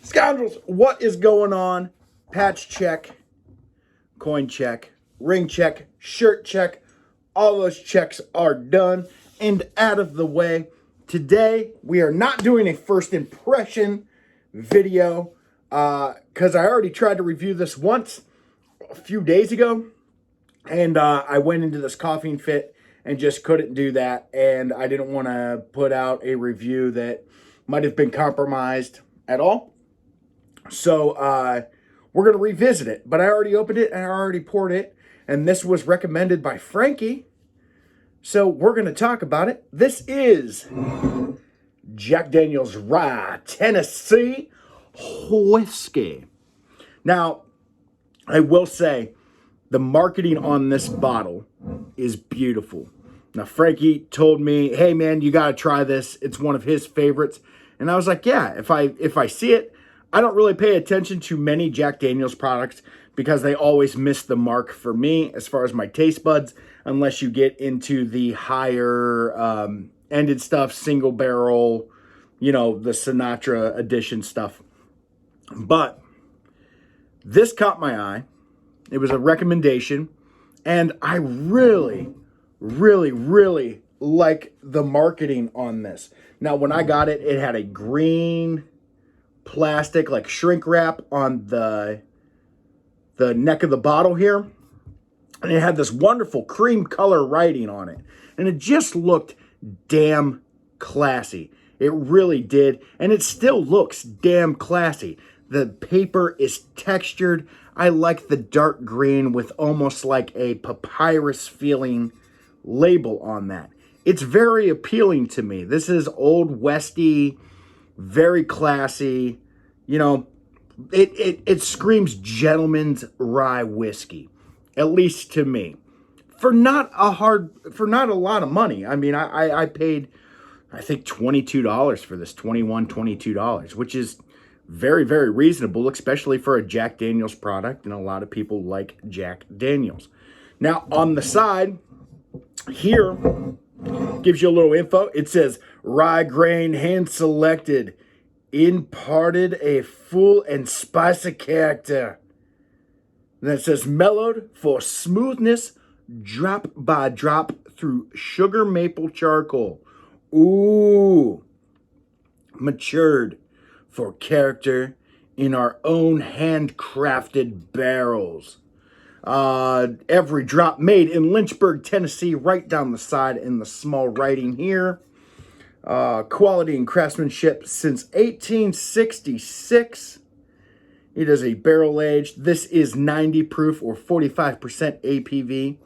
Scoundrels, what is going on? Patch check, coin check, ring check, shirt check. All those checks are done and out of the way. Today, we are not doing a first impression video because I already tried to review this once a few days ago. And I went into this coughing fit and just couldn't do that. And I didn't want to put out a review that might have been compromised at all. So we're going to revisit it. But I already opened it and I already poured it. And this was recommended by Frankie. So we're going to talk about it. This is Jack Daniel's Rye Tennessee Whiskey. Now, I will say, the marketing on this bottle is beautiful. Now, Frankie told me, hey, man, you got to try this. It's one of his favorites. And I was like, yeah, if I see it, I don't really pay attention to many Jack Daniel's products because they always miss the mark for me as far as my taste buds, unless you get into the higher ended stuff, single barrel, you know, the Sinatra edition stuff. But this caught my eye. It was a recommendation, and I really, really, really like the marketing on this. Now, when I got it, it had a green plastic, like shrink wrap on the neck of the bottle here, and it had this wonderful cream color writing on it, and it just looked damn classy. It really did, and it still looks damn classy. The paper is textured. I like the dark green with almost like a papyrus feeling label on that. It's very appealing to me. This is old westy, very classy. You know, it screams gentleman's rye whiskey, at least to me. For not a lot of money. I mean, I paid, I think, $22 for this, $22, which is very, very reasonable, especially for a Jack Daniel's product, and a lot of people like Jack Daniel's. Now, on the side here, gives you a little info. It says, rye grain, hand-selected, imparted a full and spicy character. And then it says, mellowed for smoothness, drop by drop through sugar maple charcoal. Ooh, matured for character in our own handcrafted barrels. Every drop made in Lynchburg, Tennessee, right down the side in the small writing here. Quality and craftsmanship since 1866. It is a barrel aged. This is 90 proof or 45% APV.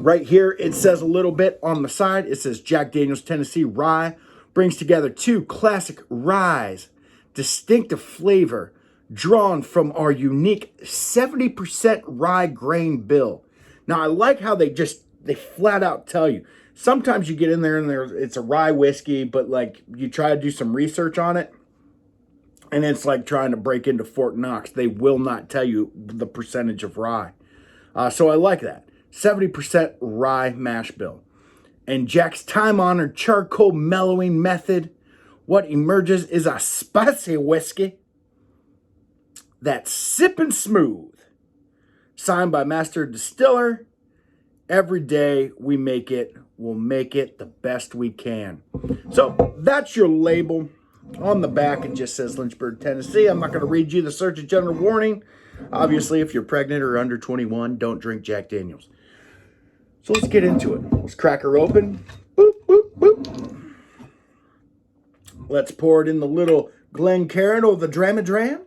Right here, it says a little bit on the side. It says Jack Daniel's Tennessee Rye brings together two classic ryes, distinctive flavor, drawn from our unique 70% rye grain bill. Now, I like how they flat out tell you. Sometimes you get in there and it's a rye whiskey, but like you try to do some research on it, and it's like trying to break into Fort Knox. They will not tell you the percentage of rye. So I like that. 70% rye mash bill. And Jack's time-honored charcoal mellowing method, what emerges is a spicy whiskey that's sipping smooth. Signed by Master Distiller. Every day we make it, we'll make it the best we can. So that's your label. On the back, it just says Lynchburg, Tennessee. I'm not going to read you the Surgeon General warning. Obviously, if you're pregnant or under 21, don't drink Jack Daniel's. So let's get into it. Let's crack her open. Boop, boop, boop. Let's pour it in the little Glencairn or the Dram-a-Dram.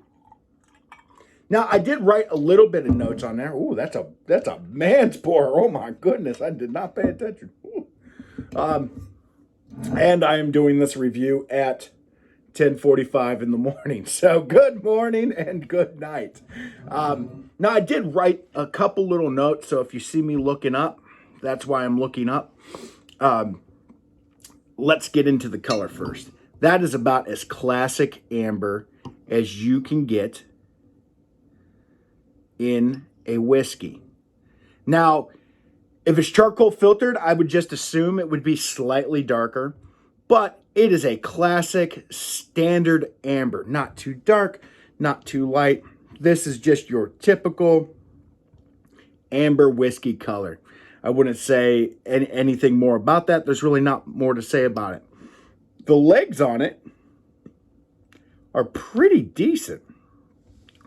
Now, I did write a little bit of notes on there. Ooh, that's a man's pour. Oh, my goodness. I did not pay attention. And I am doing this review at 10:45 in the morning. So good morning and good night. Now, I did write a couple little notes. So if you see me looking up, that's why I'm looking up. Let's get into the color first. That is about as classic amber as you can get in a whiskey. Now, if it's charcoal filtered, I would just assume it would be slightly darker. But It is a classic standard amber. Not too dark, not too light. This is just your typical amber whiskey color. I wouldn't say anything more about that. There's really not more to say about it. The legs on it are pretty decent.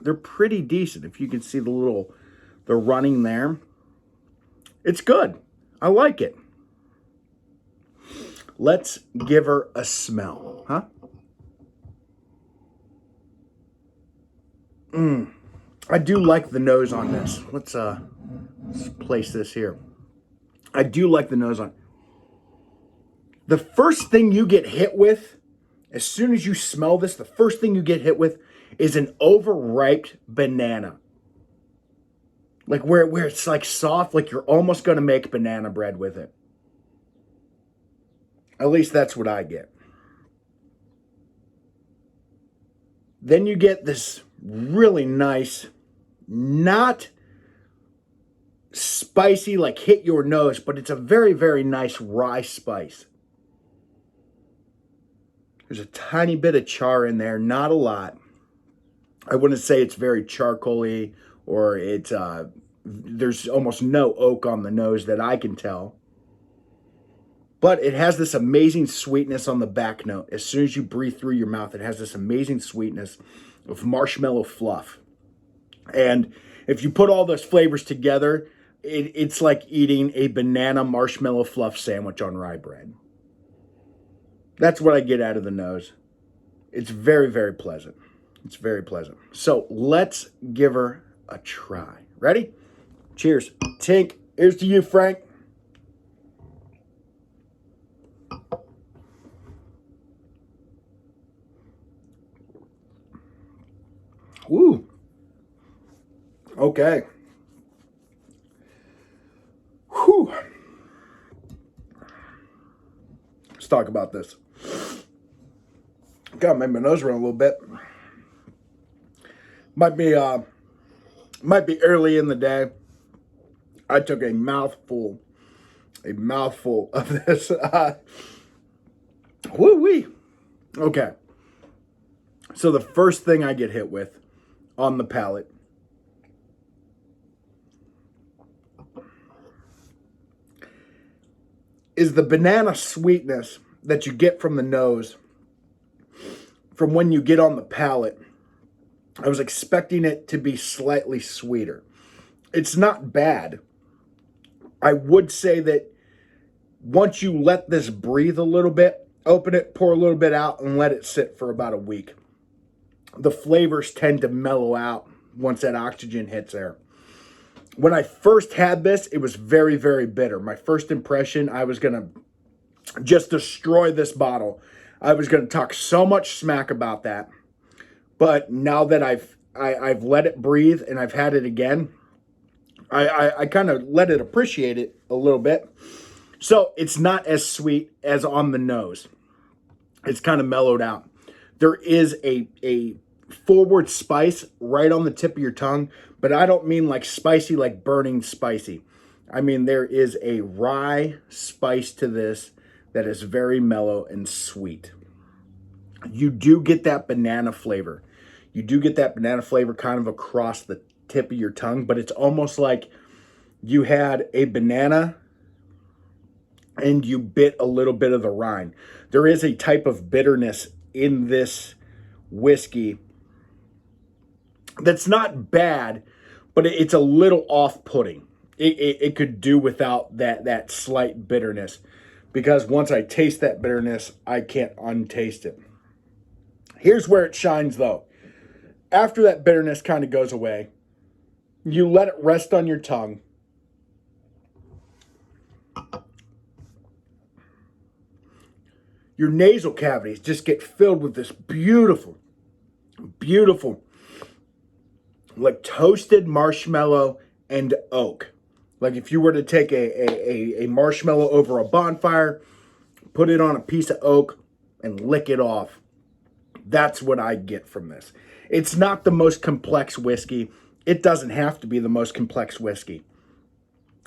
They're pretty decent. If you can see the running there. It's good. I like it. Let's give her a smell, huh? I do like the nose on this. Let's place this here. I do like the nose on. The first thing you get hit with, as soon as you smell this, the first thing you get hit with is an overripe banana. Like where it's like soft, like you're almost going to make banana bread with it. At least that's what I get. Then you get this really nice, not spicy, like hit your nose, but it's a very, very nice rye spice. There's a tiny bit of char in there, not a lot. I wouldn't say it's very charcoaly or it's there's almost no oak on the nose that I can tell. But it has this amazing sweetness on the back note. As soon as you breathe through your mouth, it has this amazing sweetness of marshmallow fluff. And if you put all those flavors together, it's like eating a banana marshmallow fluff sandwich on rye bread. That's what I get out of the nose. It's very, very pleasant. It's very pleasant. So let's give her a try. Ready? Cheers. Tink, here's to you, Frank. Woo. Okay. Whew. Let's talk about this. God, made my nose run a little bit. Might be early in the day. I took a mouthful of this. Woo-wee. Okay. So the first thing I get hit with on the palate is the banana sweetness that you get from the nose from when you get on the palate. I was expecting it to be slightly sweeter. It's not bad. I would say that once you let this breathe a little bit, open it, pour a little bit out, and let it sit for about a week, the flavors tend to mellow out once that oxygen hits there. When I first had this, it was very, very bitter. My first impression, I was going to just destroy this bottle. I was going to talk so much smack about that. But now that I've let it breathe and I've had it again, I kind of let it appreciate it a little bit. So it's not as sweet as on the nose. It's kind of mellowed out. There is a forward spice right on the tip of your tongue, but I don't mean like spicy, like burning spicy. I mean, there is a rye spice to this that is very mellow and sweet. You do get that banana flavor. You do get that banana flavor kind of across the tip of your tongue, but it's almost like you had a banana and you bit a little bit of the rind. There is a type of bitterness in this whiskey that's not bad, but it's a little off-putting. It could do without that slight bitterness, because once I taste that bitterness, I can't untaste it. Here's where it shines, though. After that bitterness kind of goes away, you let it rest on your tongue. Your nasal cavities just get filled with this beautiful, beautiful, like toasted marshmallow and oak. Like if you were to take a marshmallow over a bonfire, put it on a piece of oak, and lick it off. That's what I get from this. It's not the most complex whiskey. It doesn't have to be the most complex whiskey.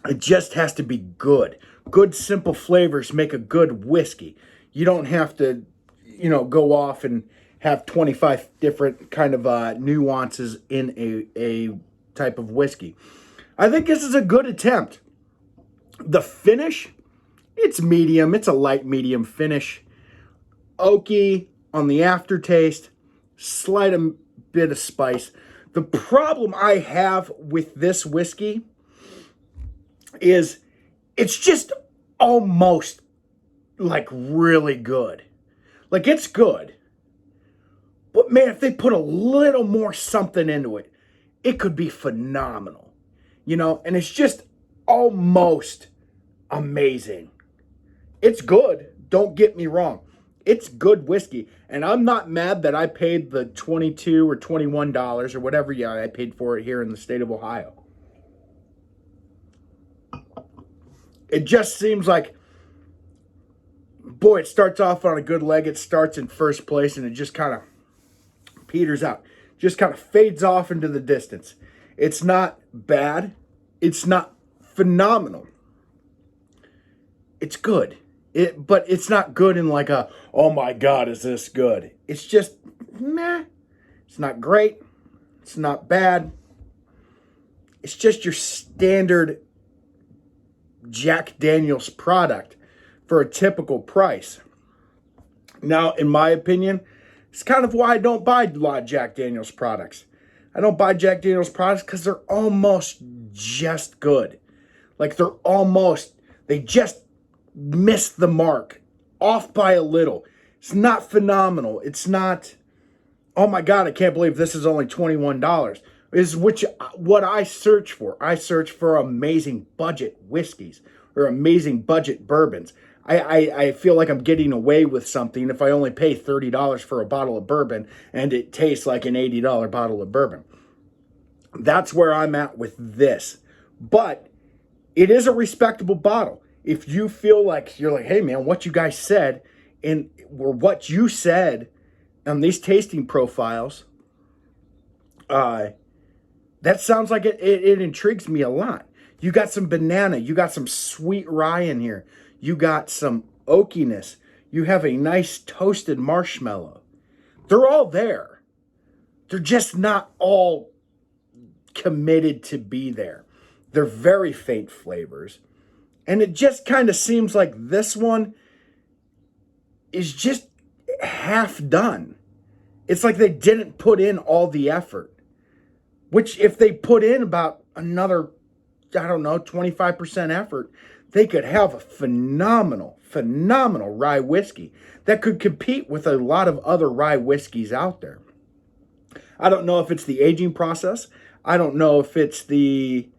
It just has to be good. Good, simple flavors make a good whiskey. You don't have to, go off and have 25 different kind of nuances in a type of whiskey. I think this is a good attempt. The finish, it's medium. It's a light medium finish. Oaky on the aftertaste, slight bit of spice. The problem I have with this whiskey is it's just almost like really good. Like, it's good. But man, if they put a little more something into it, it could be phenomenal. And it's just almost amazing. It's good. Don't get me wrong. It's good whiskey. And I'm not mad that I paid the $22 or $21 or whatever I paid for it here in the state of Ohio. It just seems like, boy, it starts off on a good leg. It starts in first place and it just kind of peters out. Just kind of fades off into the distance. It's not bad. It's not phenomenal. It's good. But it's not good in like a, oh my God, is this good? It's just, meh. It's not great. It's not bad. It's just your standard Jack Daniel's product for a typical price. Now, in my opinion, it's kind of why I don't buy a lot of Jack Daniel's products. I don't buy Jack Daniel's products because they're almost just good. Like they just miss the mark, off by a little. It's not phenomenal. It's not, oh my God, I can't believe this is only $21. Is what I search for. I search for amazing budget whiskeys or amazing budget bourbons. I feel like I'm getting away with something if I only pay $30 for a bottle of bourbon and it tastes like an $80 bottle of bourbon. That's where I'm at with this. But it is a respectable bottle. If you feel like, you're like, hey man, what you guys said or what you said on these tasting profiles, that sounds like it intrigues me a lot. You got some banana. You got some sweet rye in here. You got some oakiness. You have a nice toasted marshmallow. They're all there. They're just not all committed to be there. They're very faint flavors. And it just kind of seems like this one is just half done. It's like they didn't put in all the effort. Which, if they put in about another, 25% effort, they could have a phenomenal rye whiskey that could compete with a lot of other rye whiskeys out there. I don't know if it's the aging process. I don't know if it's the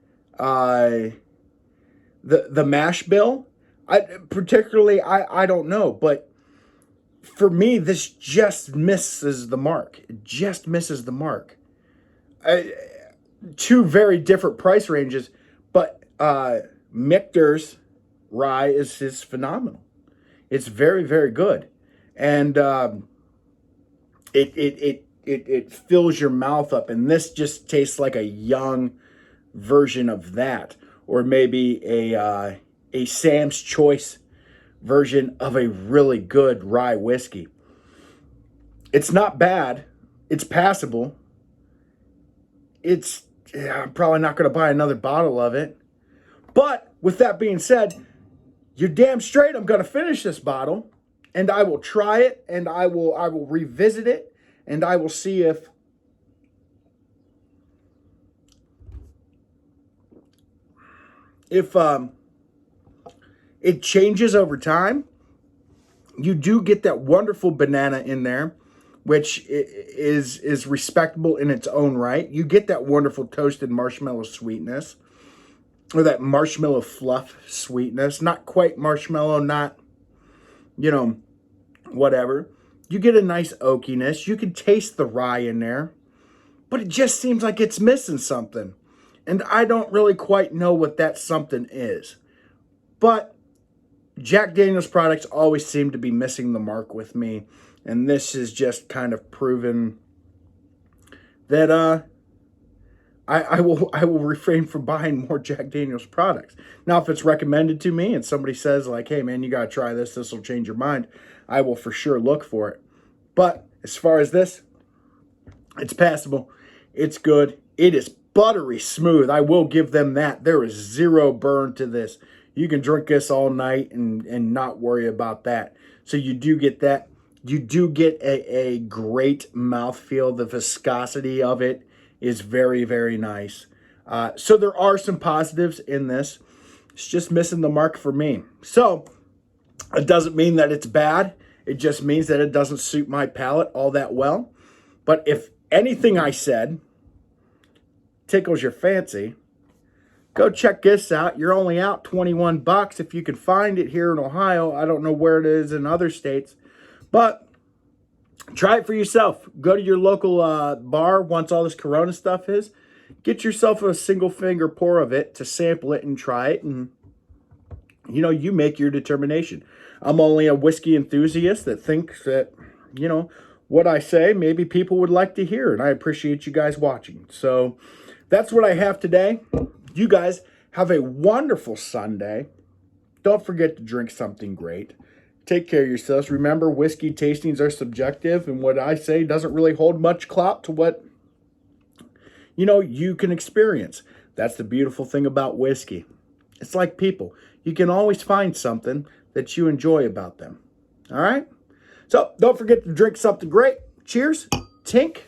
mash bill. I don't know. But for me, this just misses the mark. It just misses the mark. Two very different price ranges, but Michter's rye is phenomenal. It's very, very good, and it fills your mouth up. And this just tastes like a young version of that, or maybe a Sam's Choice version of a really good rye whiskey. It's not bad. It's passable. I'm probably not going to buy another bottle of it. But with that being said, you're damn straight I'm going to finish this bottle, and I will try it, and I will revisit it, and I will see if it changes over time. You do get that wonderful banana in there, which is respectable in its own right. You get that wonderful toasted marshmallow sweetness, or that marshmallow fluff sweetness. Not quite marshmallow, not, whatever. You get a nice oakiness. You can taste the rye in there, but it just seems like it's missing something. And I don't really quite know what that something is. But Jack Daniel's products always seem to be missing the mark with me. And this is just kind of proven that I will refrain from buying more Jack Daniel's products. Now, if it's recommended to me and somebody says like, hey man, you got to try this, this will change your mind, I will for sure look for it. But as far as this, it's passable. It's good. It is buttery smooth. I will give them that. There is zero burn to this. You can drink this all night and not worry about that. So you do get that. You do get a great mouthfeel. The viscosity of it is very, very nice. So there are some positives in this. It's just missing the mark for me. So it doesn't mean that it's bad. It just means that it doesn't suit my palate all that well. But if anything I said tickles your fancy, go check this out. You're only out $21 if you can find it here in Ohio. I don't know where it is in other states, but try it for yourself. Go to your local bar once all this Corona stuff is. Get yourself a single finger pour of it to sample it and try it, and you make your determination. I'm only a whiskey enthusiast that thinks that, what I say, maybe people would like to hear, and I appreciate you guys watching. So that's what I have today. You guys have a wonderful Sunday. Don't forget to drink something great. Take care of yourselves. Remember, whiskey tastings are subjective, and what I say doesn't really hold much clout to what, you can experience. That's the beautiful thing about whiskey. It's like people. You can always find something that you enjoy about them. All right? So don't forget to drink something great. Cheers. Tink.